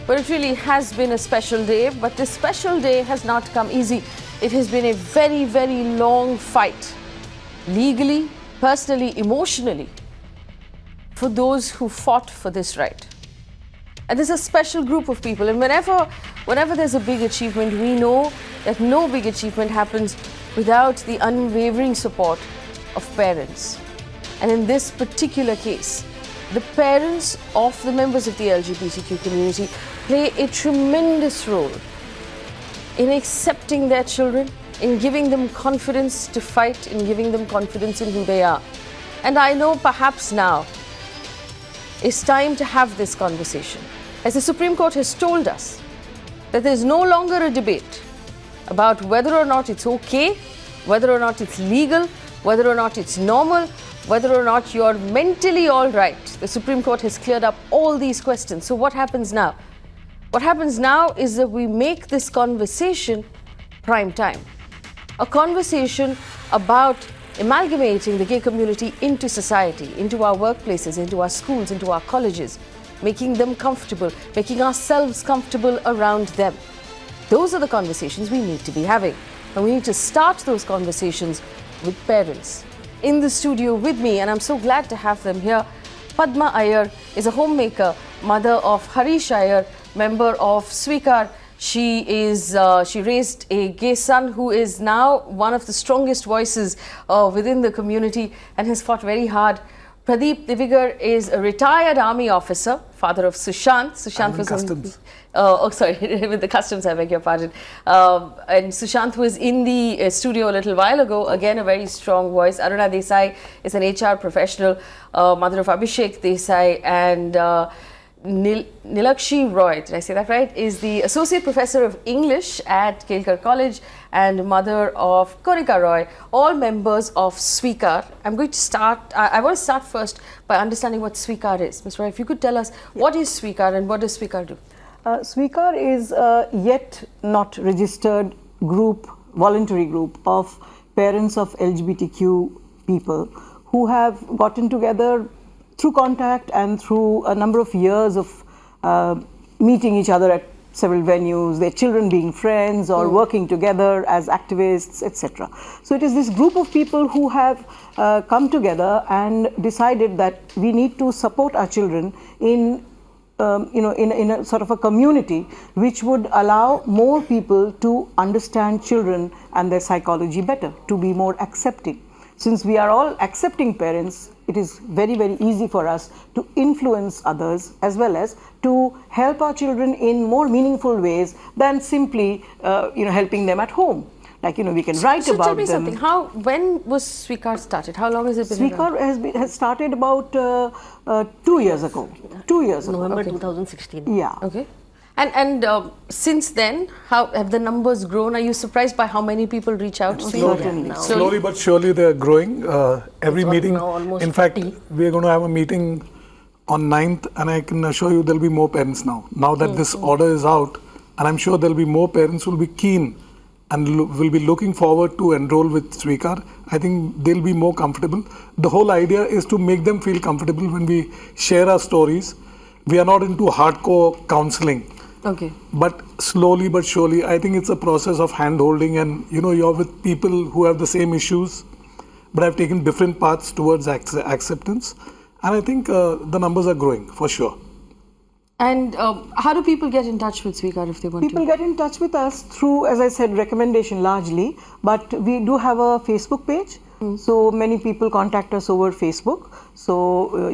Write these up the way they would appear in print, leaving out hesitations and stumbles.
But it really has been a special day. But this special day has not come easy. It has been a very, very long fight, legally, personally, emotionally, for those who fought for this right. And there's a special group of people. And whenever there's a big achievement, we know that no big achievement happens without the unwavering support of parents. And in this particular case, the parents of the members of the LGBTQ community play a tremendous role in accepting their children, in giving them confidence to fight, in giving them confidence in who they are. And I know perhaps now it's time to have this conversation. As the Supreme Court has told us that there's no longer a debate about whether or not it's okay, whether or not it's legal, whether or not it's normal, whether or not you're mentally all right. The Supreme Court has cleared up all these questions. So what happens now? What happens now is that we make this conversation prime time. A conversation about amalgamating the gay community into society, into our workplaces, into our schools, into our colleges, making them comfortable, making ourselves comfortable around them. Those are the conversations we need to be having. And we need to start those conversations with parents. In the studio with me, and I'm so glad to have them here, Padma Iyer is a homemaker, mother of Harish Iyer, member of Swikar. She raised a gay son who is now one of the strongest voices within the community and has fought very hard. Pradeep Divigar is a retired army officer, father of Sushant. Sushant was Customs. With the customs, I beg your pardon. And Sushant was in the studio a little while ago. Again, a very strong voice. Aruna Desai is an HR professional, mother of Abhishek Desai, and Nilakshi Roy, did I say that right, is the Associate Professor of English at Kelkar College and mother of Konika Roy, all members of Swikar. I'm going to start, I want to start first by understanding what Swikar is. Ms. Roy, if you could tell us what is Swikar and what does Swikar do? Swikar is a yet not registered group, voluntary group of parents of LGBTQ people who have gotten together through contact and through a number of years of meeting each other at several venues, their children being friends or working together as activists, etc. So it is this group of people who have come together and decided that we need to support our children in in a sort of a community which would allow more people to understand children and their psychology better, to be more accepting. Since we are all accepting parents, it is very, very easy for us to influence others as well as to help our children in more meaningful ways than simply, helping them at home. Like, we can write about them. So tell me something, when was Swikar started? How long has it been Swikar has started about 2 years ago. 2 years ago. November 2016. Yeah. Okay. And since then, how have the numbers grown? Are you surprised by how many people reach out to you? Slowly but surely they are growing. Every meeting, in fact, we are going to have a meeting on 9th, and I can assure you there will be more parents now. Now that this order is out, and I'm sure there will be more parents who will be keen and will be looking forward to enroll with Swikar. I think they'll be more comfortable. The whole idea is to make them feel comfortable when we share our stories. We are not into hardcore counseling. Okay. But slowly but surely, I think it's a process of hand-holding, and you're with people who have the same issues but have taken different paths towards acceptance. And I think the numbers are growing for sure. And how do people get in touch with Swikar if they want to? People get in touch with us through, as I said, recommendation largely, but we do have a Facebook page. So many people contact us over Facebook. So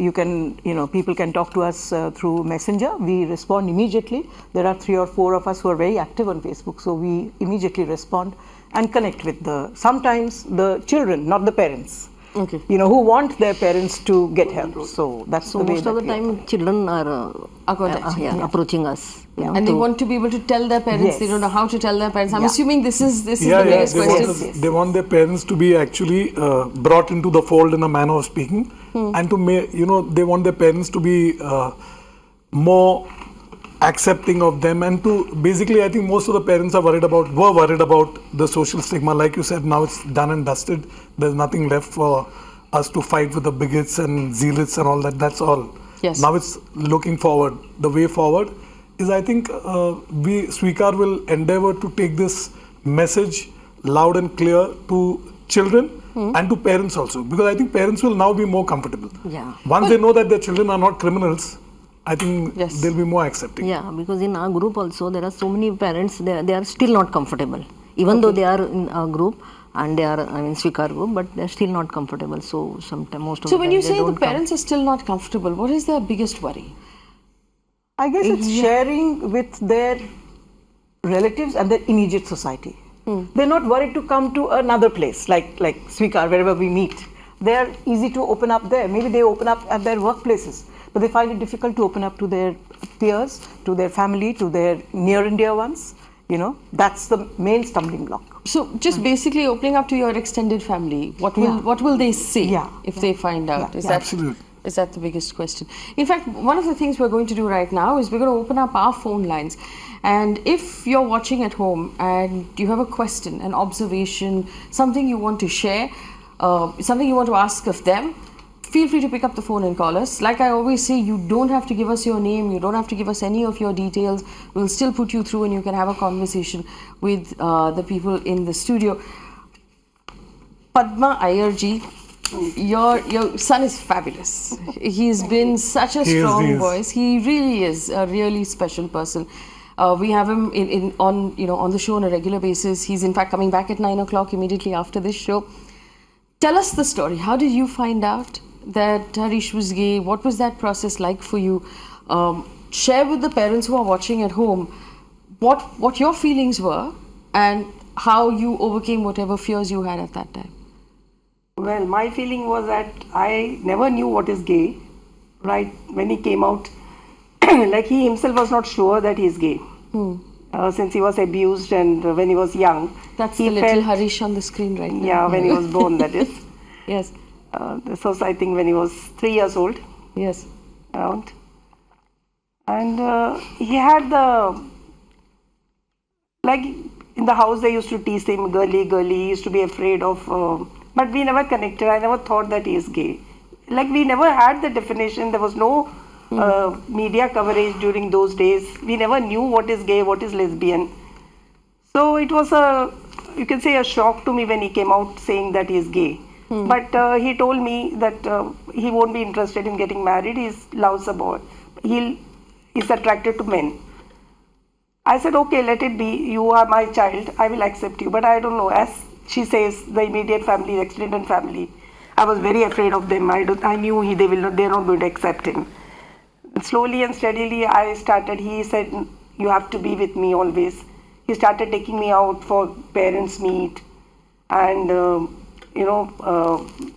people can talk to us through Messenger. We respond immediately. There are 3 or 4 of us who are very active on Facebook. So we immediately respond and connect with sometimes the children, not the parents. Okay. Who want their parents to get help. So that's the way. Most of the time, children are approaching us. And they want to be able to tell their parents. Yes. They don't know how to tell their parents. I'm assuming this is the biggest question. They want their parents to be actually brought into the fold in a manner of speaking, and they want their parents to be more accepting of them, and to basically, I think most of the parents were worried about the social stigma. Like you said, now it's done and dusted. There's nothing left for us to fight with the bigots and zealots and all that. That's all. Yes. Now it's looking forward. The way forward is I think Swikar will endeavor to take this message loud and clear to children and to parents also, because I think parents will now be more comfortable. Yeah. Once they know that their children are not criminals, I think Yes. they'll be more accepting. Yeah, because in our group also there are so many parents, they are still not comfortable. Even though they are in our group and they are, I mean, Swikar group, but they're still not comfortable. So sometimes, most of So the when time you they say the don't come. parents are still not comfortable, what is their biggest worry? I guess it's sharing with their relatives and their immediate society. They're not worried to come to another place like Swikar, wherever we meet. They're easy to open up there. Maybe they open up at their workplaces, but they find it difficult to open up to their peers, to their family, to their near and dear ones. You know, that's the main stumbling block. So just basically opening up to your extended family, what will they say if they find out? Is that Absolutely. Is that the biggest question? In fact, one of the things we're going to do right now is we're going to open up our phone lines. And if you're watching at home and you have a question, an observation, something you want to share, something you want to ask of them, feel free to pick up the phone and call us. Like I always say, you don't have to give us your name, you don't have to give us any of your details. We'll still put you through and you can have a conversation with the people in the studio. Padma Ayerji, your son is fabulous. He's been such a strong voice. He really is a really special person. We have him on the show on a regular basis. He's in fact coming back at 9 o'clock immediately after this show. Tell us the story. How did you find out that Harish was gay? What was that process like for you? Share with the parents who are watching at home what your feelings were and how you overcame whatever fears you had at that time. Well, my feeling was that I never knew what is gay, right? When he came out, like he himself was not sure that he is gay. Since he was abused and when he was young. That's he the little Harish on the screen right now. Yeah, when he was born, that is. Yes. This was, I think, when he was 3 years old. Yes. Around. And he had like in the house they used to tease him, girly, girly. He used to be afraid of, but we never connected. I never thought that he is gay. Like we never had the definition. There was no media coverage during those days. We never knew what is gay, what is lesbian. So it was you can say a shock to me when he came out saying that he is gay. But he told me that he won't be interested in getting married. He loves a boy. He's attracted to men. I said, okay, let it be. You are my child. I will accept you. But I don't know. As she says, the immediate family, the extended family, I was very afraid of them. I knew they're not going to accept him. Slowly and steadily, he said, you have to be with me always. He started taking me out for parents' meet and,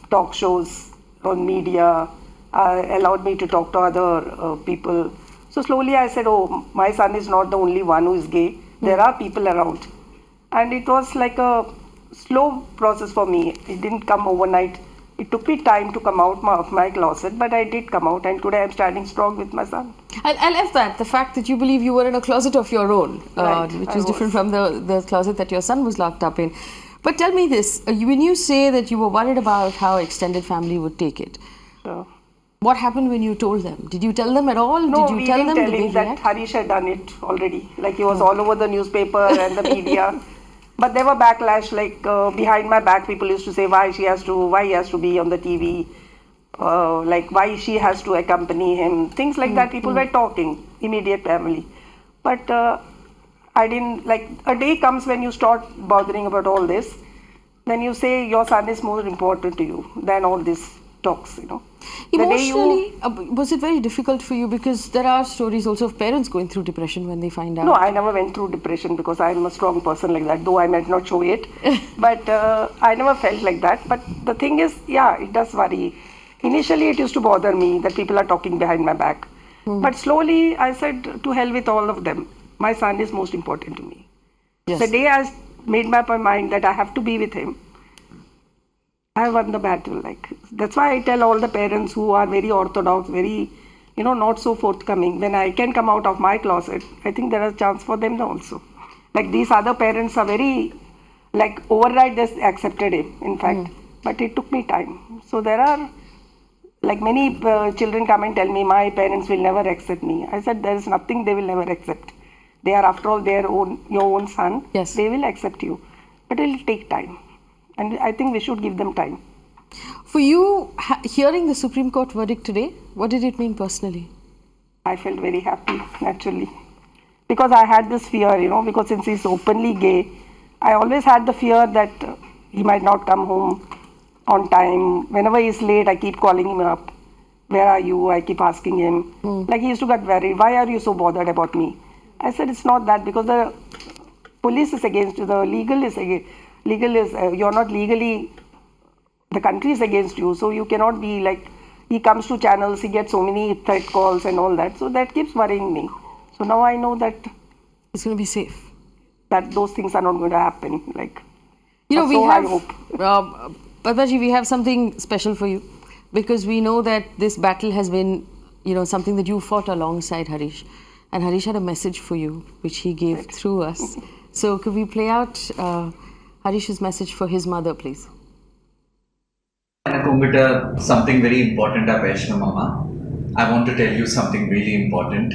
talk shows on media, allowed me to talk to other people. So slowly I said, oh, my son is not the only one who is gay. There are people around. And it was like a slow process for me. It didn't come overnight. It took me time to come out of my closet, but I did come out, and today I'm standing strong with my son. I love that, the fact that you believe you were in a closet of your own, Right, which was different from the closet that your son was locked up in. But tell me this, when you say that you were worried about how extended family would take it, So, what happened when you told them? Did you tell them at all? no, Did you we tell didn't them? tell Did him they that react? Harish had done it already. Like he was all over the newspaper and the media. But there were backlash, like behind my back, people used to say why he has to be on the TV, like why she has to accompany him, things like that. People were talking, immediate family. But I didn't, like, a day comes when you start bothering about all this, then you say your son is more important to you than all this talks, Emotionally, was it very difficult for you? Because there are stories also of parents going through depression when they find out. No, I never went through depression because I'm a strong person like that, though I might not show it. But I never felt like that. But the thing is, yeah, it does worry. Initially, it used to bother me that people are talking behind my back. But slowly, I said, to hell with all of them. My son is most important to me. Yes. The day I made up my mind that I have to be with him, I won the battle. Like that's why I tell all the parents who are very orthodox, very, not so forthcoming. When I can come out of my closet, I think there is a chance for them also. Like these other parents are very, like override this accepted him. In fact, but it took me time. So there are Like many children come and tell me, my parents will never accept me. I said, there is nothing they will never accept. They are after all your own son. Yes. They will accept you. But it will take time. And I think we should give them time. For you, hearing the Supreme Court verdict today, what did it mean personally? I felt very happy, naturally. Because I had this fear, because since he's openly gay, I always had the fear that he might not come home on time. Whenever he's late, I keep calling him up. Where are you? I keep asking him. Like he used to get worried. Why are you so bothered about me? I said, it's not that, because the police is against you. The legal is against. You're not legally, the country is against you. So you cannot be like, he comes to channels, he gets so many threat calls and all that. So that keeps worrying me. So now I know that it's going to be safe. That those things are not going to happen. Like, we so have, I hope. Padmaji, we have something special for you, because we know that this battle has been, something that you fought alongside Harish. And Harish had a message for you, which he gave through us. So could we play out Harish's message for his mother, please? Something very important, Mama. I want to tell you something really important.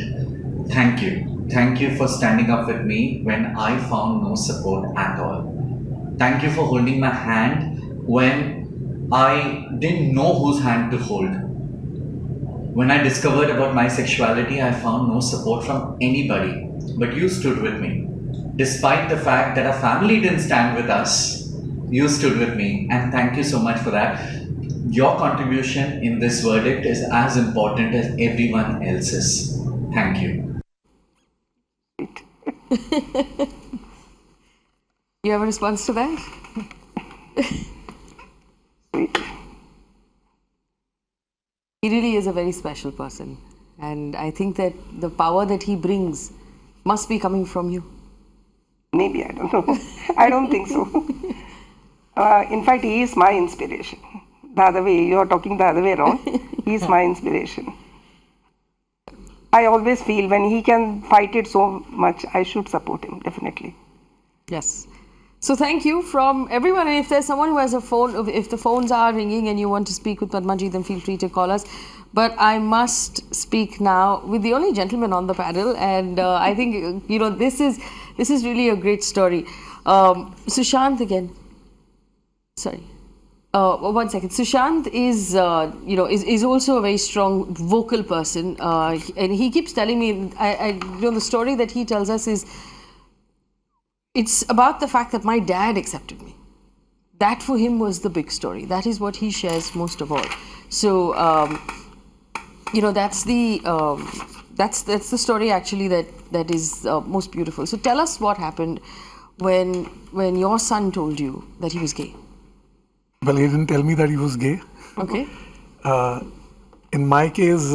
Thank you. Thank you for standing up with me when I found no support at all. Thank you for holding my hand when I didn't know whose hand to hold. When I discovered about my sexuality, I found no support from anybody, but you stood with me. Despite the fact that our family didn't stand with us, you stood with me, and thank you so much for that. Your contribution in this verdict is as important as everyone else's. Thank you. You have a response to that? He really is a very special person, and I think that the power that he brings must be coming from you. Maybe, I don't know. I don't think so. In fact, he is my inspiration. The other way, you are talking the other way around. He is my inspiration. I always feel when he can fight it so much, I should support him, definitely. Yes. So thank you from everyone. And if there's someone who has a phone, if the phones are ringing and you want to speak with Padmaji, then feel free to call us. But I must speak now with the only gentleman on the panel, and I think this is really a great story. Sushant again. Sorry. 1 second. Sushant is is also a very strong vocal person, and he keeps telling me, the story that he tells us is, it's about the fact that my dad accepted me. That for him was the big story. That is what he shares most of all. So, that's the story actually that is most beautiful. So tell us what happened when your son told you that he was gay. Well, he didn't tell me that he was gay. Okay. In my case,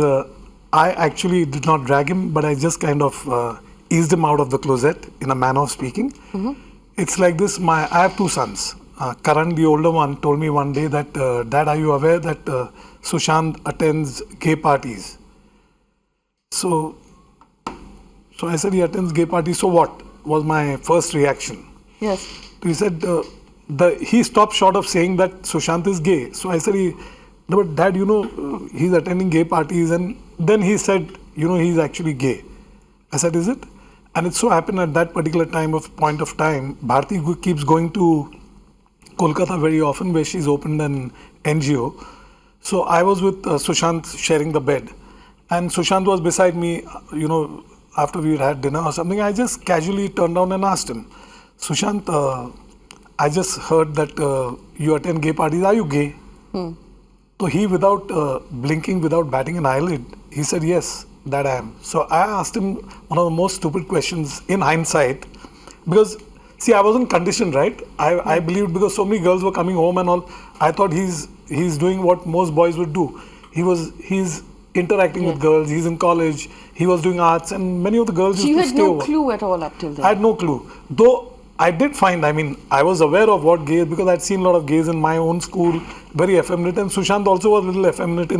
I actually did not drag him, but I just kind of eased him out of the closet, in a manner of speaking. Mm-hmm. It's like this. I have two sons. Karan, the older one, told me one day that, Dad, are you aware that Sushant attends gay parties? So I said, he attends gay parties. So what? Was my first reaction. Yes. He said, he stopped short of saying that Sushant is gay. So I said, no, but Dad, he's attending gay parties. And then he said, he's actually gay. I said, is it? And it so happened at that particular point of time, Bharti keeps going to Kolkata very often, where she's opened an NGO. So I was with Sushant sharing the bed. And Sushant was beside me, after we had dinner or something. I just casually turned down and asked him, Sushant, I just heard that you attend gay parties. Are you gay? So he, without blinking, without batting an eyelid, he said, yes, that I am. So I asked him one of the most stupid questions in hindsight, because, see, I wasn't conditioned, right? I believed, because so many girls were coming home and all, I thought he's doing what most boys would do. He's interacting with girls, he's in college, he was doing arts, and many of the girls used to stay over. You had no clue at all up till then? I had no clue. Though I did find, I was aware of what gay is, because I'd seen a lot of gays in my own school, very effeminate, and Sushant also was a little effeminate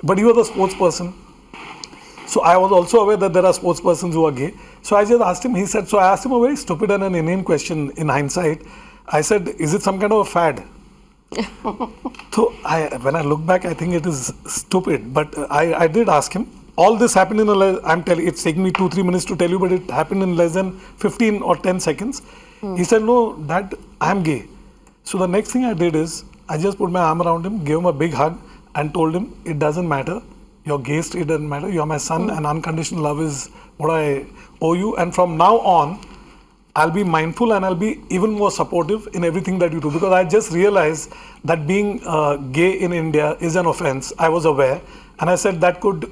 but he was a sports person. So I was also aware that there are sports persons who are gay. So I just asked him, so I asked him a very stupid and an inane question in hindsight. I said, is it some kind of a fad? So when I look back, I think it is stupid. But I did ask him. All this happened in I'm telling. It's taking me 2-3 minutes to tell you, but it happened in less than 15 or 10 seconds. He said, "No, Dad, I'm gay." So the next thing I did is I just put my arm around him, gave him a big hug, and told him, "It doesn't matter. Your gay state doesn't matter. You're my son, and unconditional love is what I owe you. And from now on, I'll be mindful and I'll be even more supportive in everything that you do." Because I just realized that being gay in India is an offense. I was aware, and I said that could,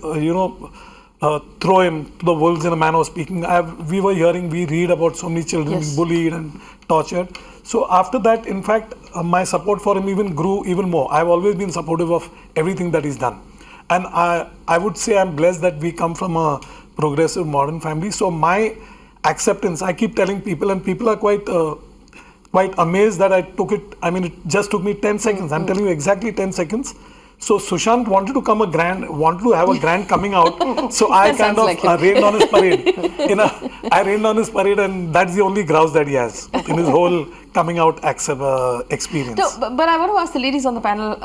throw him to the wolves in a manner of speaking. We read about so many children being bullied and tortured. So after that, in fact, my support for him even grew even more. I've always been supportive of everything that he's done. And I would say I'm blessed that we come from a progressive modern family. So my acceptance, I keep telling people, and people are quite amazed that I took it. I mean, it just took me 10 seconds. I'm telling you exactly 10 seconds. So Sushant wanted to have a grand coming out. So I kind of rained on his parade. I rained on his parade, and that's the only grouse that he has in his whole coming out experience. No, but I want to ask the ladies on the panel,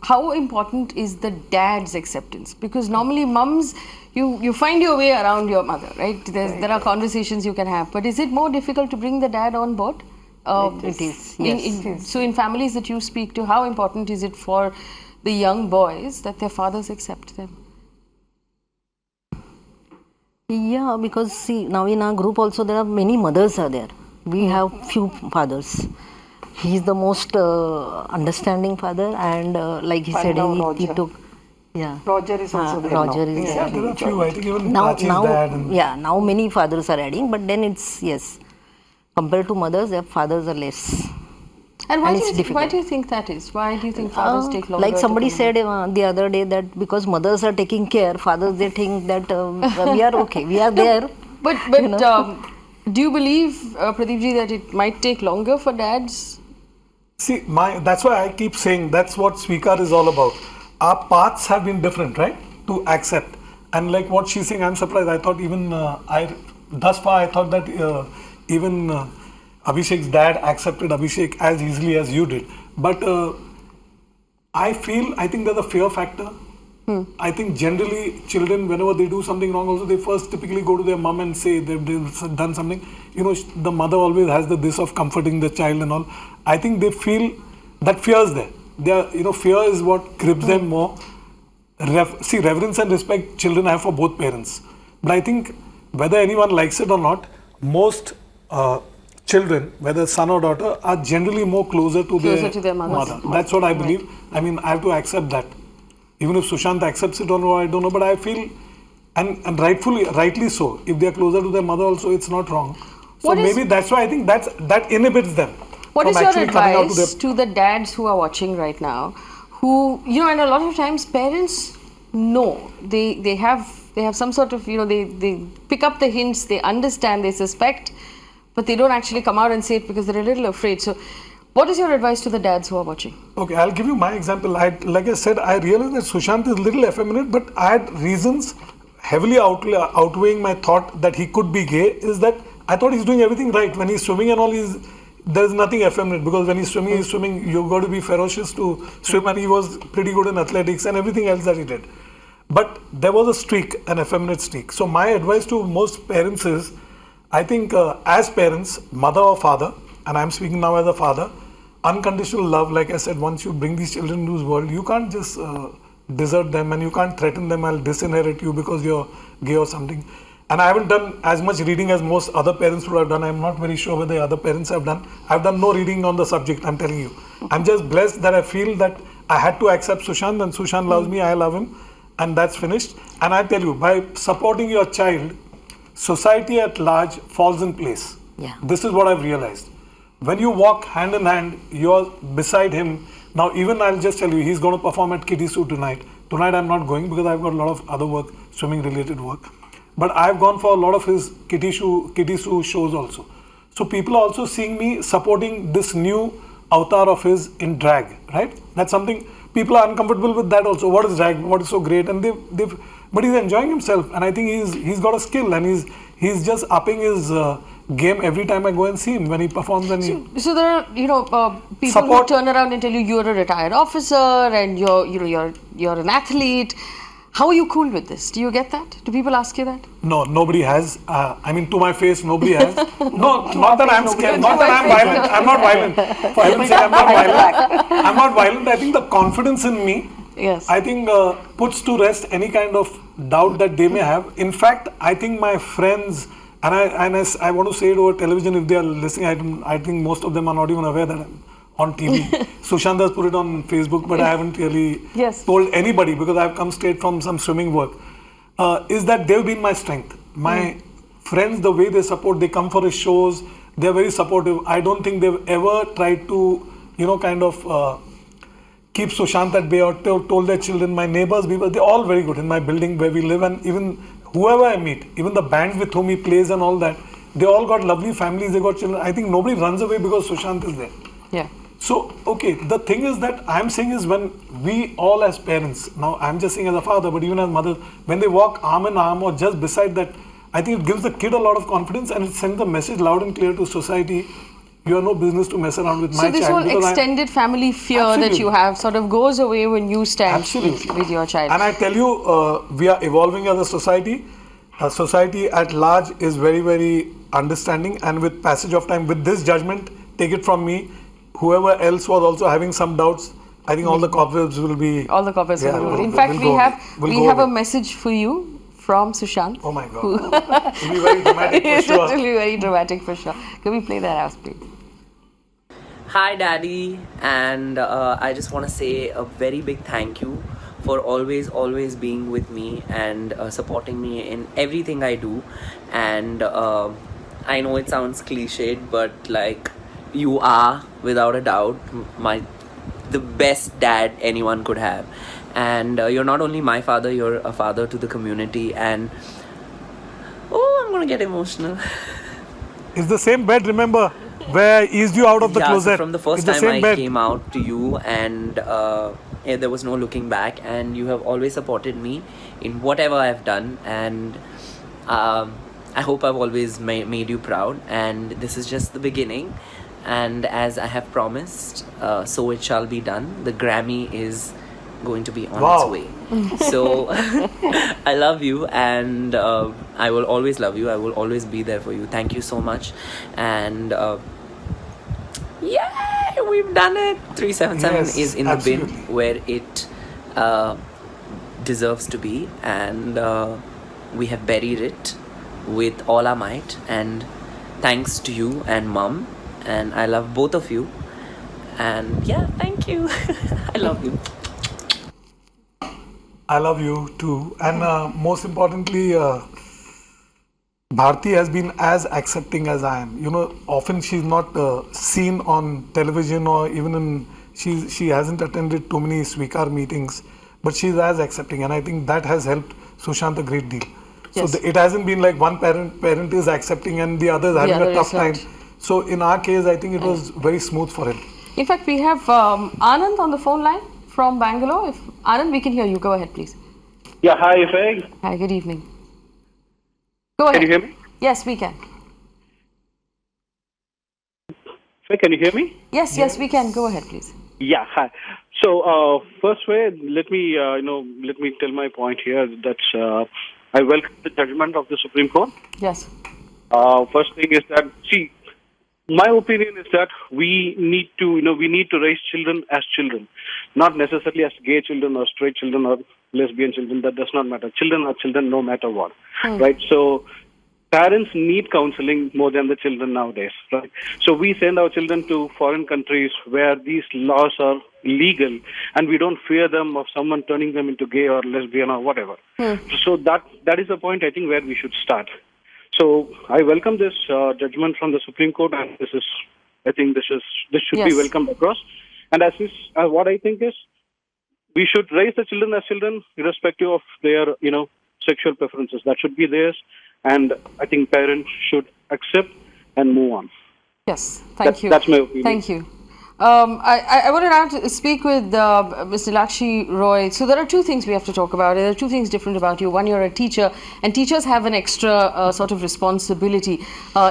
how important is the dad's acceptance? Because normally mums, you find your way around your mother, right? There are conversations you can have, but is it more difficult to bring the dad on board? It is, yes. So in families that you speak to, how important is it for the young boys that their fathers accept them? Yeah, because see, now in our group also there are many mothers are there. We have few fathers. He is the most understanding father, and like he said, he took. Yeah. Roger is also there. Roger is Yeah, there are a few. I think even now, Prachi's dad. now many fathers are adding, but then it's compared to mothers, their fathers are less. And why do you think that is? Why do you think fathers take longer? Like somebody to said the other day that because mothers are taking care, fathers they think that we are okay, we are there. But do you believe, Pradeepji, that it might take longer for dads? See, that's why I keep saying that's what Swikar is all about. Our paths have been different, right? To accept. And like what she's saying, I'm surprised. I thought even thus far I thought that even Abhishek's dad accepted Abhishek as easily as you did. But I think there's a fear factor. I think generally children, whenever they do something wrong, also they first typically go to their mom and say they've done something. The mother always has this of comforting the child and all. I think they feel that fear is there. Fear is what grips them more. Reverence and respect children have for both parents. But I think whether anyone likes it or not, most children, whether son or daughter, are generally more closer to their mother. That's what I believe. Right. I mean, I have to accept that. Even if Sushant accepts it or no, I don't know, but I feel, and rightly so, if they are closer to their mother also, it's not wrong. So maybe that's why I think that inhibits them. What is your advice to the dads who are watching right now, who, and a lot of times parents know, they have some sort of, they pick up the hints, they understand, they suspect, but they don't actually come out and say it because they're a little afraid. So what is your advice to the dads who are watching? Okay, I'll give you my example. Like I said, I realized that Sushant is a little effeminate, but I had reasons heavily outweighing my thought that he could be gay, is that I thought he's doing everything right. When he's swimming and all, there's nothing effeminate, because when he's swimming, you've got to be ferocious to swim, and he was pretty good in athletics and everything else that he did. But there was a streak, an effeminate streak. So my advice to most parents is, I think as parents, mother or father, and I'm speaking now as a father, unconditional love, like I said, once you bring these children into this world, you can't just desert them, and you can't threaten them, I'll disinherit you because you're gay or something. And I haven't done as much reading as most other parents would have done. I'm not very sure whether other parents have done. I've done no reading on the subject, I'm telling you. I'm just blessed that I feel that I had to accept Sushant, and Sushant loves me, I love him, and that's finished. And I tell you, by supporting your child, society at large falls in place. Yeah. This is what I've realized. When you walk hand in hand, you're beside him. Now, even I'll just tell you, he's going to perform at Kitty Sue tonight. Tonight I'm not going because I've got a lot of other work, swimming related work. But I've gone for a lot of his Kitty Sue shows also. So people are also seeing me supporting this new avatar of his in drag, right? That's something, people are uncomfortable with that also. What is drag? What is so great? And but he's enjoying himself, and I think he's got a skill, and he's just upping his game every time I go and see him when he performs. And So there are, people Support. who turn around and tell you you're a retired officer and you're an athlete. How are you cool with this? Do you get that? Do people ask you that? no, nobody has. I mean, to my face, nobody has. No, not that I'm scared. Not that I'm violent. I'm not violent. For heaven's sake, I'm not violent. I'm not violent. I think the confidence in me, Yes. I think puts to rest any kind of doubt that they may have. In fact, I think my friends, and I want to say it over television if they are listening, I think most of them are not even aware that I'm on TV. Sushant has put it on Facebook, but I haven't really Yes. told anybody because I've come straight from some swimming work. Is that they've been my strength. My friends, the way they support, they come for his shows, they're very supportive. I don't think they've ever tried to, kind of keep Sushant at bay or told their children. My neighbors, they're all very good in my building where we live, and even whoever I meet, even the bands with whom he plays and all that, they all got lovely families, they got children. I think nobody runs away because Sushant is there. Yeah. So, okay, the thing is that I'm saying is when we all as parents, now I'm just saying as a father, but even as mothers, when they walk arm in arm or just beside that, I think it gives the kid a lot of confidence and it sends the message loud and clear to society. You have no business to mess around with my So this child. whole because extended family fear that Absolutely. you have sort of goes away when you stand Absolutely. with your child. And I tell you, we are evolving as a society. Society at large is very, very understanding, and with passage of time, with this judgment, take it from me, whoever else was also having some doubts, I think all the cobwebs will be. All the couples Yeah, will will- In fact, will we go have away. Will we go have a away. message for you from Sushant. Oh my God. It will be very dramatic for It sure. will be very dramatic for sure. Can we play that house, please? Hi, Daddy, and I just want to say a very big thank you for always being with me and supporting me in everything I do. And I know it sounds cliched, but like you are without a doubt the best dad anyone could have. And you're not only my father, you're a father to the community. And oh, I'm gonna get emotional. It's the same bed, remember, where I eased you out of the So closet. from the first It's the time same I bed. came out to you, and there was no looking back, and you have always supported me in whatever I've done, and I hope I've always made you proud, and this is just the beginning. And as I have promised, so it shall be done. The Grammy is going to be on Wow. its way. So I love you, and I will always love you. I will always be there for you. Thank you so much. And yeah, we've done it. 377 Yes, is in the absolutely. bin where it deserves to be, and we have buried it with all our might. And thanks to you and Mom, and I love both of you. And yeah, thank you. I love you. I love you too. And most importantly, Bharti has been as accepting as I am. Often she's not seen on television or even she hasn't attended too many Swikar meetings, but she's as accepting, and I think that has helped Sushant a great deal. Yes. So it hasn't been like one parent is accepting and the other is having other a tough is not. time. So in our case, I think it was very smooth for him. In fact, we have Anand on the phone line from Bangalore. If Anand, we can hear you. Go ahead, please. Yeah, hi, Faye. Hi, good evening. Go ahead. Can you hear me? Yes, we can. Faye, can you hear me? Yes, we can. Go ahead, please. Yeah, hi. So, first, Faye, let me tell my point here that I welcome the judgment of the Supreme Court. Yes. First thing is that, see, my opinion is that we need to raise children as children, not necessarily as gay children or straight children or lesbian children. That does not matter. Children are children no matter what, right? So parents need counseling more than the children nowadays, right? So we send our children to foreign countries where these laws are legal, and we don't fear them of someone turning them into gay or lesbian or whatever. So that is the point I think where we should start. So I welcome this judgment from the Supreme Court, and this should Yes. be welcomed across. And what I think is, we should raise the children as children, irrespective of their sexual preferences. That should be theirs, and I think parents should accept and move on. Yes. Thank you. That's my opinion. Thank you. I want to now speak with Ms. Nilakshi Roy. So there are two things we have to talk about. There are two things different about you. One, you're a teacher, and teachers have an extra sort of responsibility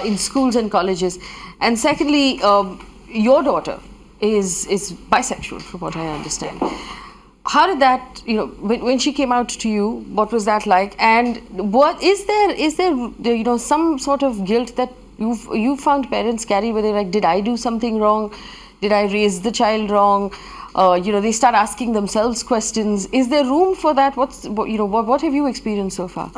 in schools and colleges. And secondly, your daughter is bisexual, from what I understand. How did that, when she came out to you, what was that like? And what is there some sort of guilt that you found parents carry, where they're like, did I do something wrong? Did I raise the child wrong? They start asking themselves questions. Is there room for that? What have you experienced so far?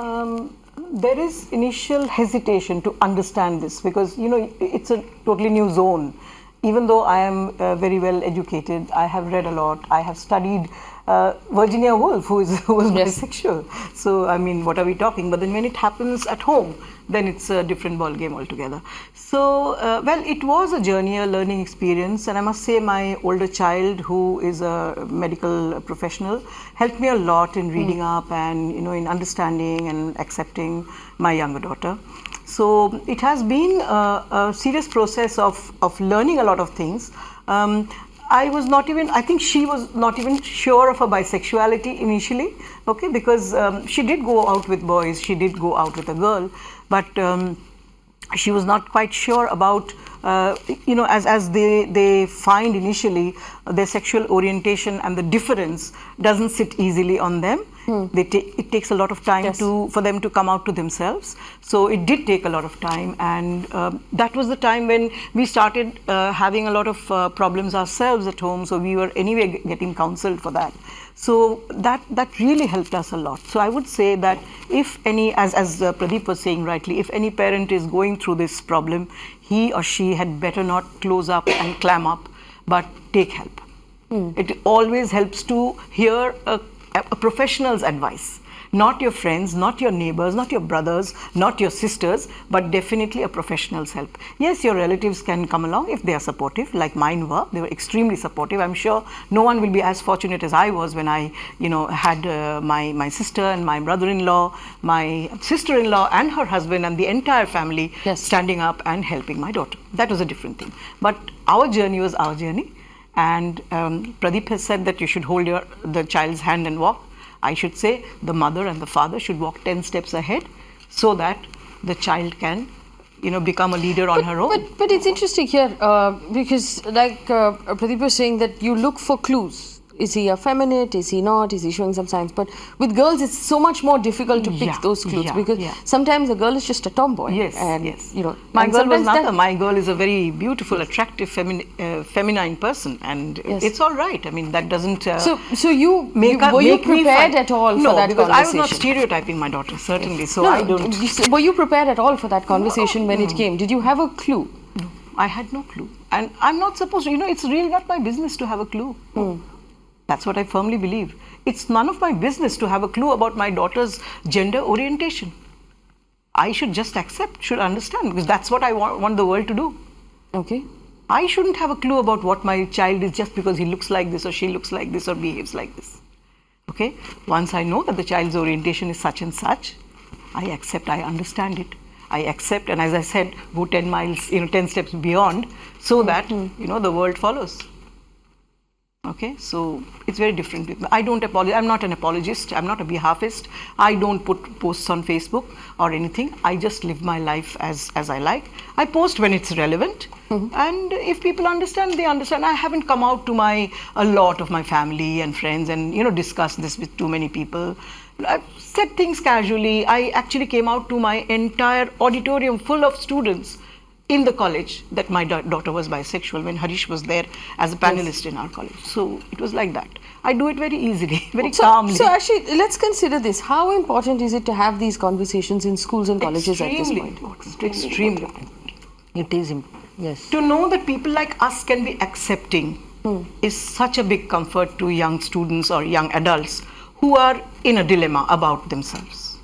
There is initial hesitation to understand this because, it's a totally new zone. Even though I am very well educated, I have read a lot, I have studied Virginia Woolf, who was bisexual. So, I mean, what are we talking? But then when it happens at home, then it's a different ball game altogether. So, it was a journey, a learning experience, and I must say my older child, who is a medical professional, helped me a lot in reading up and, in understanding and accepting my younger daughter. So it has been a serious process of learning a lot of things. I think she was not even sure of her bisexuality initially, okay, because she did go out with boys, she did go out with a girl, but she was not quite sure about, as they find initially, their sexual orientation and the difference doesn't sit easily on them. It takes a lot of time for them to come out to themselves. So it did take a lot of time, and that was the time when we started having a lot of problems ourselves at home. So we were anyway getting counseled for that. So that really helped us a lot. So I would say that if any, as Pradeep was saying rightly, if any parent is going through this problem, he or she had better not close up and clam up, but take help. It always helps to hear a professional's advice. Not your friends, not your neighbors, not your brothers, not your sisters, but definitely a professional's help. Yes, your relatives can come along if they are supportive, like mine were. They were extremely supportive. I'm sure no one will be as fortunate as I was when I, had my sister and my brother-in-law, my sister-in-law and her husband and the entire family standing up and helping my daughter. That was a different thing. But our journey was our journey. And Pradeep has said that you should hold the child's hand and walk. I should say the mother and the father should walk 10 steps ahead so that the child can, become a leader on her own. But it's interesting here because like Pradeep was saying that you look for clues. Is he effeminate? Is he not? Is he showing some signs? But with girls, it's so much more difficult to pick those clues because sometimes a girl is just a tomboy. Yes, and, My girl was not. My girl is a very beautiful, attractive, feminine person, and it's all right. I mean, that doesn't. So were you prepared at all for that conversation? No, because I was not stereotyping my daughter, certainly. So I don't. Were you prepared at all for that conversation when it came? Did you have a clue? No, I had no clue, and I'm not supposed to. It's really not my business to have a clue. That's what I firmly believe. It's none of my business to have a clue about my daughter's gender orientation. I should just accept, should understand, because that's what I want the world to do. Okay. I shouldn't have a clue about what my child is just because he looks like this or she looks like this or behaves like this. Okay? Once I know that the child's orientation is such and such, I accept, I understand it. I accept, and as I said, go 10 miles, 10 steps beyond so that, the world follows. Okay, so it's very different with me. I don't apologize. I'm not an apologist. I'm not a behalfist. I don't put posts on Facebook or anything. I just live my life as I like. I post when it's relevant, and if people understand, they understand. I haven't come out to a lot of my family and friends and discussed this with too many people. I've said things casually. I actually came out to my entire auditorium full of students in the college that my daughter was bisexual when Harish was there as a panelist in our college. So it was like that. I do it very easily, very calmly. So actually, let's consider this. How important is it to have these conversations in schools and colleges at this point? Extremely important. It is important, yes. To know that people like us can be accepting is such a big comfort to young students or young adults who are in a dilemma about themselves.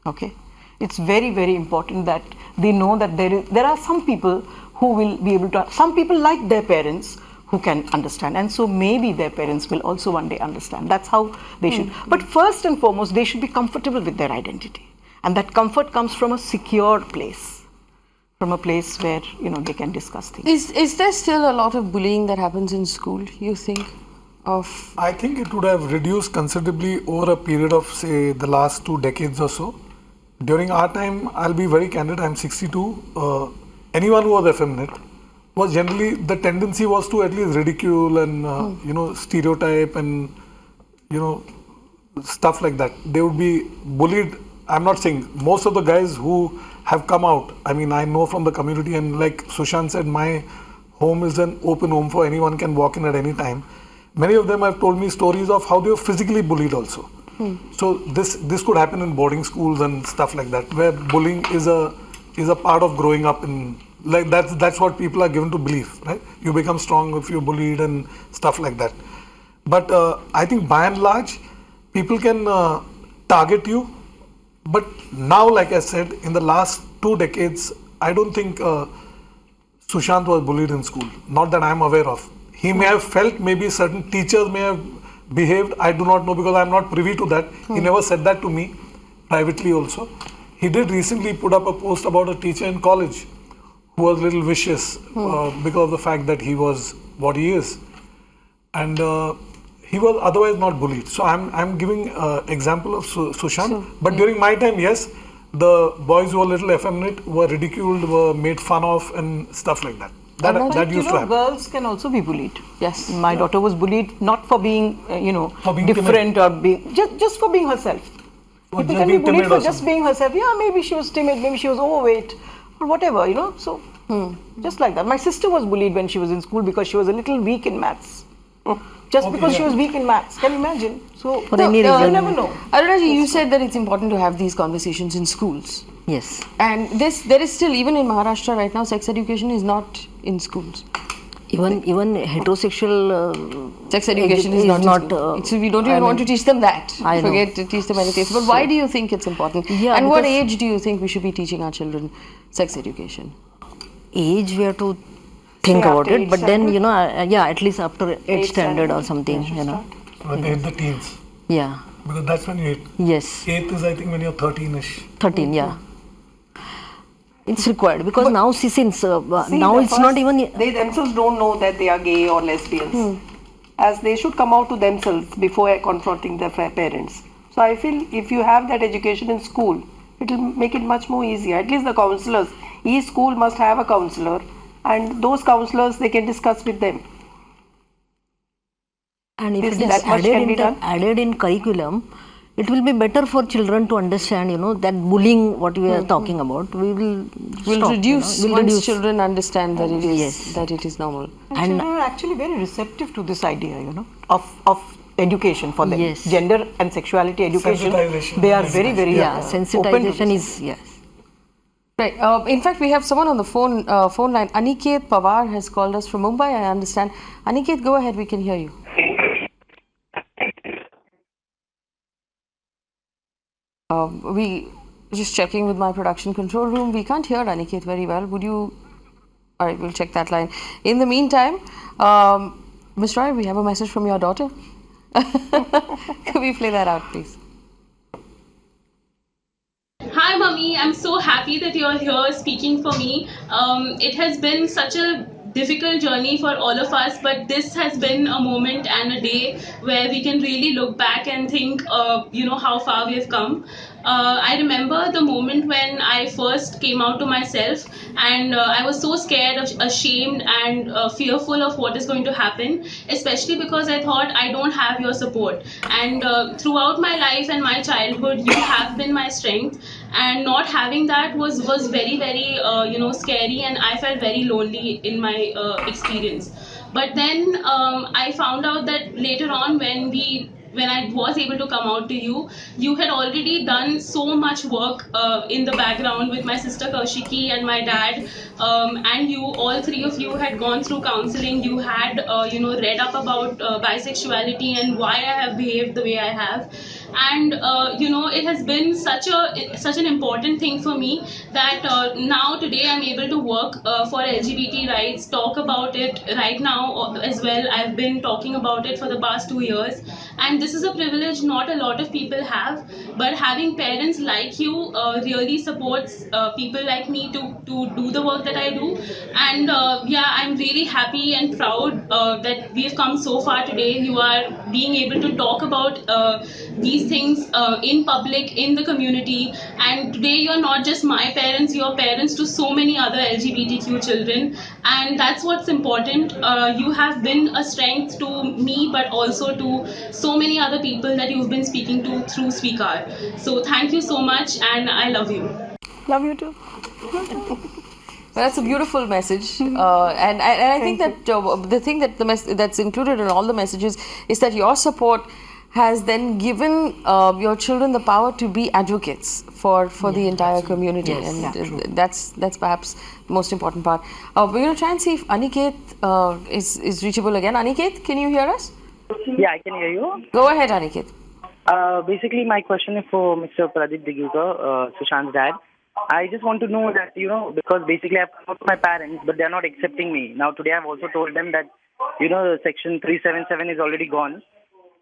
Okay? It's very, very important that they know that there are some people who will be able to, some people like their parents who can understand, and so maybe their parents will also one day understand. That's how they should. But first and foremost, they should be comfortable with their identity, and that comfort comes from a secure place, from a place where they can discuss things. Is there still a lot of bullying that happens in school, you think? I think it would have reduced considerably over a period of, say, the last 2 decades or so. During our time, I'll be very candid, I'm 62. Anyone who was effeminate was generally, the tendency was to at least ridicule and, stereotype and, stuff like that. They would be bullied. I'm not saying most of the guys who have come out, I mean, I know from the community, and like Sushant said, my home is an open home for anyone can walk in at any time. Many of them have told me stories of how they were physically bullied also. So this could happen in boarding schools and stuff like that, where bullying is a part of growing up in, like that's what people are given to believe, right? You become strong if you're bullied and stuff like that. But I think by and large, people can target you. But now, like I said, in the last 2 decades, I don't think Sushant was bullied in school. Not that I'm aware of. He may have felt, maybe certain teachers may have behaved. I do not know because I'm not privy to that. He never said that to me privately also. He did recently put up a post about a teacher in college who was a little vicious because of the fact that he was what he is. And he was otherwise not bullied. So I'm giving example of Sushant. But during my time, yes, the boys who were a little effeminate were ridiculed, were made fun of and stuff like that. That used to happen. Girls can also be bullied. Yes. My daughter was bullied not for being, For being different or being, just for being herself. Or People just can be being bullied timid for or just something. being herself. Yeah, maybe she was timid, maybe she was overweight, or whatever, So, just like that. My sister was bullied when she was in school because she was a little weak in maths. Just because she was weak in maths. Can you imagine? So, For any reason. you never know. Arunaji, you said that it's important to have these conversations in schools. Yes. And there is still, even in Maharashtra right now, sex education is not in schools. Even heterosexual Sex education is not in school. So we don't even want to teach them that. I know. Forget to teach them anything. But why do you think it's important? Yeah, and what because- age do you think we should be teaching our children sex education? age we have to think Say about after it, but then standard? at least after 8th standard or something, So when they hit the teens. Yeah. Because that's when you hit. Yes. 8th is, I think, when you're 13-ish. 13. Yeah. It's required because now since See, now the it's not first- even. They themselves don't know that they are gay or lesbians. As they should come out to themselves before confronting their parents. So I feel if you have that education in school, it will make it much more easier. At least the counselors, each school must have a counselor, and those counselors they can discuss with them. And if Is it is that much can be done? added in curriculum, it will be better for children to understand, that bullying what we are talking about. We'll Stop, reduce we'll once reduce. children understand that Yes. it is normal. And children are actually very receptive to this idea, of education for them. Yes. Gender and sexuality education. Sensitization. They are very, very Yeah, open to sensitization this. is yes. Right. In fact, we have someone on the phone line. Aniket Pawar has called us from Mumbai, I understand. Aniket, go ahead. We can hear you. We just checking with my production control room. We can't hear Aniket very well. Would you? All right, we'll check that line. In the meantime, Ms. Roy, we have a message from your daughter. Can we play that out, please? Hi, Mummy. I'm so happy that you're here speaking for me. It has been such a difficult journey for all of us, but this has been a moment and a day where we can really look back and think, how far we have come. I remember the moment when I first came out to myself, and I was so scared, ashamed, and fearful of what is going to happen, especially because I thought I don't have your support. And throughout my life and my childhood, you have been my strength. And not having that was very, very scary, and I felt very lonely in my experience. But then I found out that later on when I was able to come out to you, you had already done so much work in the background with my sister Kaushiki and my dad, and you, all three of you had gone through counseling. You had read up about bisexuality and why I have behaved the way I have. and it has been such an important thing for me that now today I'm able to work for LGBT rights, talk about it right now as well. I've been talking about it for the past 2 years, and this is a privilege not a lot of people have, but having parents like you really supports people like me to do the work that I do. And I'm really happy and proud that we've come so far today. You are being able to talk about these things in public, in the community, and today you're not just my parents, you're parents to so many other LGBTQ children, and that's what's important. You have been a strength to me, but also to so many other people that you've been speaking to through Speaker. So thank you so much, and I love you. Love you too. Well, that's a beautiful message, and I think that the thing that that's included in all the messages is that your support has then given your children the power to be advocates for the entire community, and that's perhaps the most important part. We're going to try and see if Aniket is reachable again. Aniket, can you hear us? Yeah, I can hear you. Go ahead, Aniket. Basically, my question is for Mr. Pradeep Digurkar, Sushant's dad. I just want to know that, because basically I've come out to my parents, but they're not accepting me. Now, today I've also told them that, Section 377 is already gone.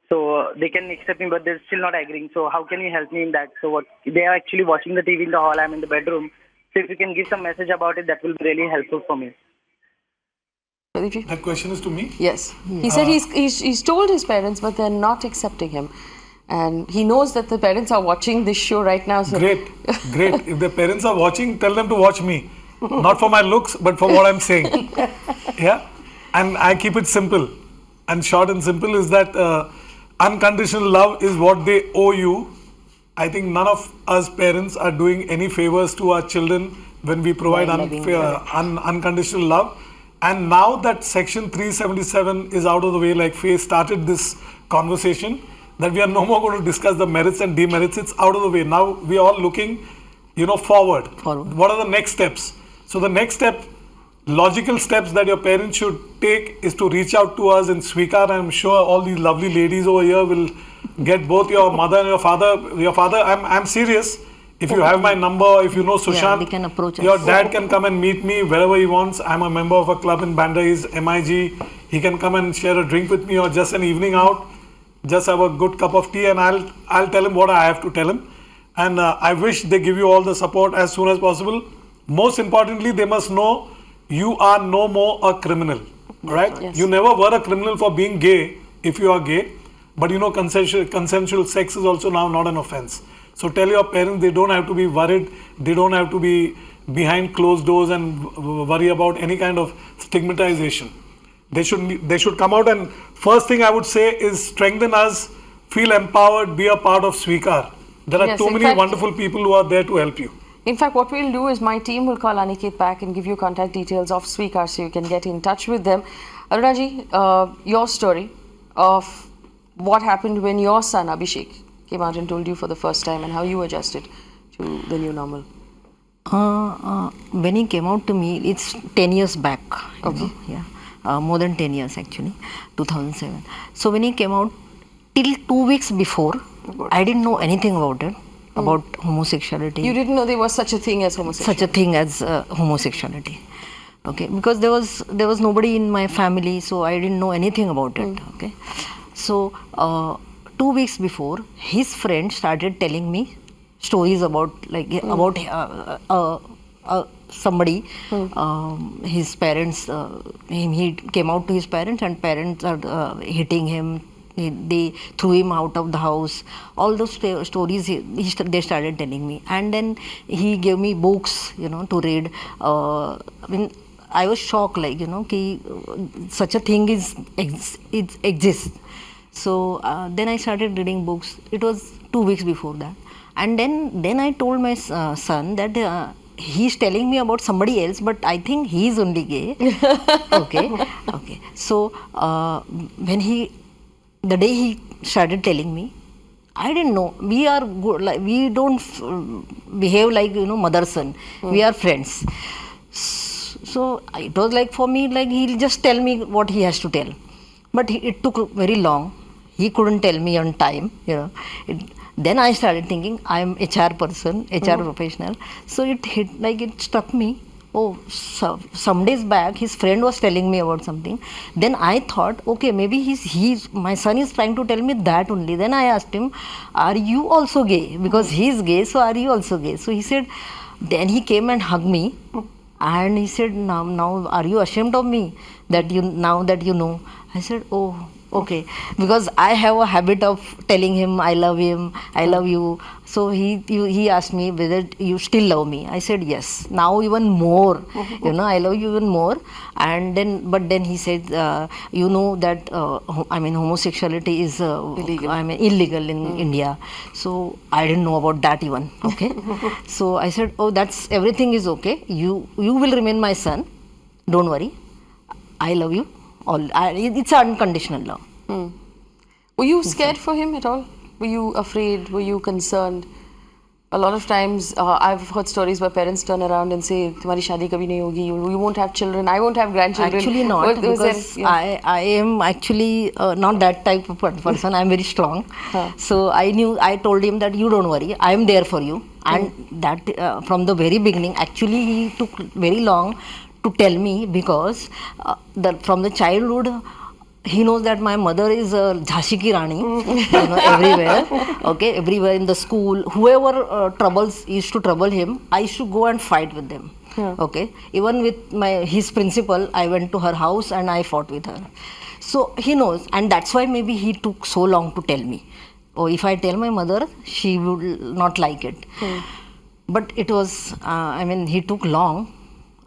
So they can accept me, but they're still not agreeing. So how can you help me in that? So they are actually watching the TV in the hall. I'm in the bedroom. So if you can give some message about it, that will be really helpful for me. That question is to me? Yes. He said he's told his parents, but they're not accepting him. And he knows that the parents are watching this show right now. So Great. If the parents are watching, tell them to watch me. Not for my looks, but for what I'm saying. Yeah? And I keep it simple. And short and simple is that unconditional love is what they owe you. I think none of us parents are doing any favors to our children when we provide unconditional love. And now that Section 377 is out of the way, like Faye started this conversation, that we are no more going to discuss the merits and demerits. It's out of the way. Now we are all looking, forward. What are the next steps? So the next step, logical steps that your parents should take is to reach out to us in Swikar. I'm sure all these lovely ladies over here will get both your mother and your father. I'm serious. If you have my number, if you know Sushant, they can approach us. Your dad can come and meet me wherever he wants. I'm a member of a club in Bandra, he's MIG. He can come and share a drink with me or just an evening out. Just have a good cup of tea and I'll tell him what I have to tell him. And I wish they give you all the support as soon as possible. Most importantly, they must know you are no more a criminal. Right? Yes. You never were a criminal for being gay if you are gay. But consensual sex is also now not an offense. So tell your parents they don't have to be worried. They don't have to be behind closed doors and worry about any kind of stigmatization. They should come out, and first thing I would say is strengthen us, feel empowered, be a part of Swikar. There are too many wonderful people who are there to help you. In fact, what we'll do is my team will call Aniket back and give you contact details of Swikar so you can get in touch with them. Arunaji, your story of what happened when your son Abhishek came out and told you for the first time and how you adjusted to the new normal. When he came out to me, it's 10 years back. Okay. More than 10 years actually, 2007. So when he came out, till 2 weeks before, I didn't know anything about it, about homosexuality. You didn't know there was such a thing as homosexuality? Such a thing as homosexuality. Okay, because there was nobody in my family, so I didn't know anything about it. Okay, so 2 weeks before, his friend started telling me stories about somebody, his parents, he came out to his parents and parents are hitting him, they threw him out of the house. All those stories they started telling me, and then he gave me books, to read. I was shocked, such a thing exists. So then I started reading books. It was 2 weeks before that, and then I told my son that he's telling me about somebody else, but I think he's only gay. Okay. So when the day he started telling me, I didn't know. We are good. We don't behave like mother son. We are friends. So it was for me he'll just tell me what he has to tell. But it took very long. He couldn't tell me on time. Then I started thinking, I'm HR person, HR professional. So it struck me. Oh, so some days back, his friend was telling me about something. Then I thought, okay, maybe my son is trying to tell me that only. Then I asked him, are you also gay? Because he's gay, so are you also gay? So he said, then he came and hugged me. And he said, now are you ashamed of me now that you know? I said, oh, okay, because I have a habit of telling him, I love you. So he asked me whether you still love me. I said yes. Now even more, I love you even more. And then he said, you know that homosexuality is illegal in India. So I didn't know about that even. Okay, so I said, oh, everything is okay. You will remain my son. Don't worry. I love you. It's unconditional love. Were you scared for him at all? Were you afraid? Were you concerned? A lot of times I've heard stories where parents turn around and say, "Tumhari shaadi kabhi nahi hogi. You won't have children. I won't have grandchildren." Actually not, because I am actually not that type of person. I'm very strong. So I told him that you don't worry. I am there for you. And that from the very beginning, actually he took very long to tell me, because from the childhood he knows that my mother is Jhansi ki Rani, everywhere. Okay, everywhere in the school, whoever used to trouble him, I used to go and fight with them. Okay, even with his principal, I went to her house and I fought with her. So he knows, and that's why maybe he took so long to tell me. Oh, if I tell my mother, she would not like it. But it was, he took long.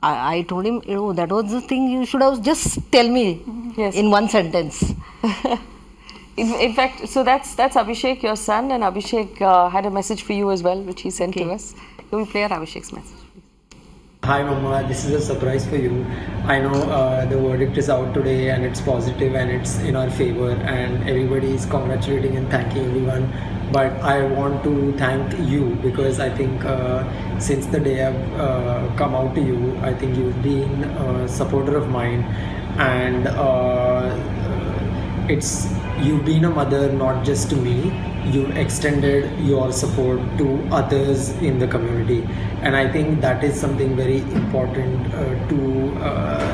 I told him, that was the thing, you should have just tell me in one sentence. In fact, so that's Abhishek, your son, and Abhishek had a message for you as well, which he sent to us. Can we play out Abhishek's message? Hi Mama, this is a surprise for you. I know the verdict is out today and it's positive and it's in our favor and everybody is congratulating and thanking everyone. But I want to thank you, because I think since the day I've come out to you, I think you've been a supporter of mine, and you've been a mother not just to me, you've extended your support to others in the community, and I think that is something very important to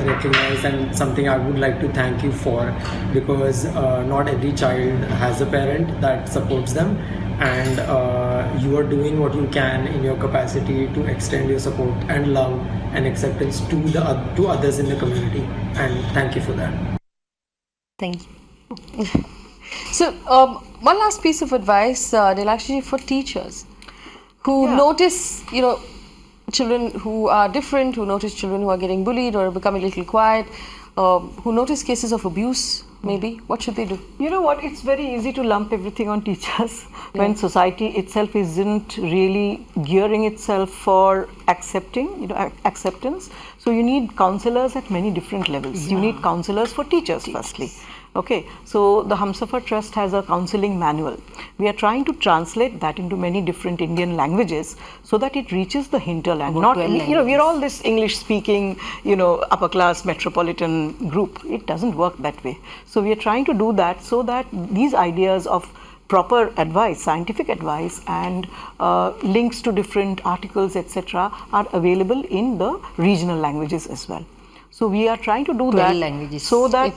recognize, and something I would like to thank you for, because not every child has a parent that supports them, and you are doing what you can in your capacity to extend your support and love and acceptance to others in the community, and thank you for that. Thank you. So, one last piece of advice, Nilakshi, for teachers who notice, children who are different, who notice children who are getting bullied or becoming a little quiet, who notice cases of abuse, maybe. What should they do? You know what? It's very easy to lump everything on teachers when society itself isn't really gearing itself for acceptance. So you need counselors at many different levels. You need counselors for teachers, firstly. Okay, so the Humsafar Trust has a counseling manual. We are trying to translate that into many different Indian languages so that it reaches the hinterland. We are all this English speaking, upper class metropolitan group. It doesn't work that way. So we are trying to do that so that these ideas of proper advice, scientific advice, and links to different articles, etc., are available in the regional languages as well. So we are trying to do that languages. so that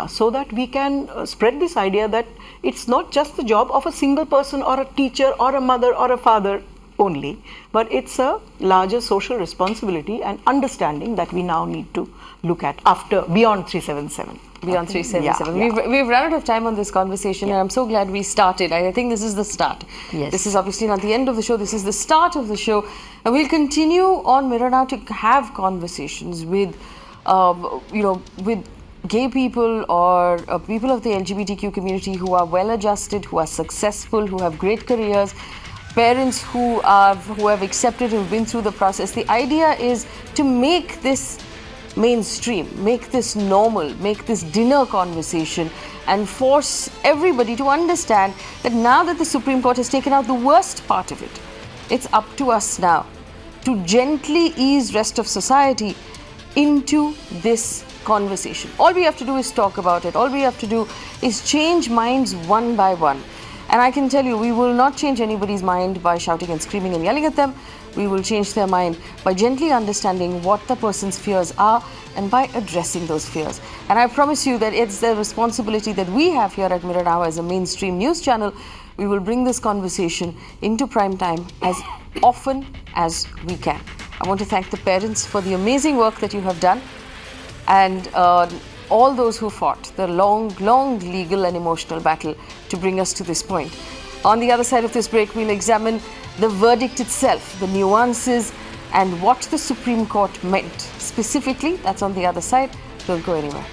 so that we can spread this idea that it's not just the job of a single person or a teacher or a mother or a father only, but it's a larger social responsibility and understanding that we now need to look at beyond 377. Beyond 377. We've run out of time on this conversation, and I'm so glad we started. I think this is the start. Yes. This is obviously not the end of the show. This is the start of the show, and we'll continue on Mirror Now to have conversations with, with gay people or people of the LGBTQ community who are well-adjusted, who are successful, who have great careers, parents who have accepted, who've been through the process. The idea is to make this mainstream, make this normal, make this dinner conversation, and force everybody to understand that now that the Supreme Court has taken out the worst part of it, it's up to us now to gently ease rest of society into this conversation. All we have to do is talk about it. All we have to do is change minds one by one. And I can tell you, we will not change anybody's mind by shouting and screaming and yelling at them. We will change their mind by gently understanding what the person's fears are and by addressing those fears. And I promise you that it's the responsibility that we have here at Mirror Now as a mainstream news channel. We will bring this conversation into prime time as often as we can. I want to thank the parents for the amazing work that you have done, and all those who fought the long legal and emotional battle to bring us to this point. On the other side of this break, we'll examine the verdict itself, the nuances, and what the Supreme Court meant. Specifically, that's on the other side. Don't go anywhere.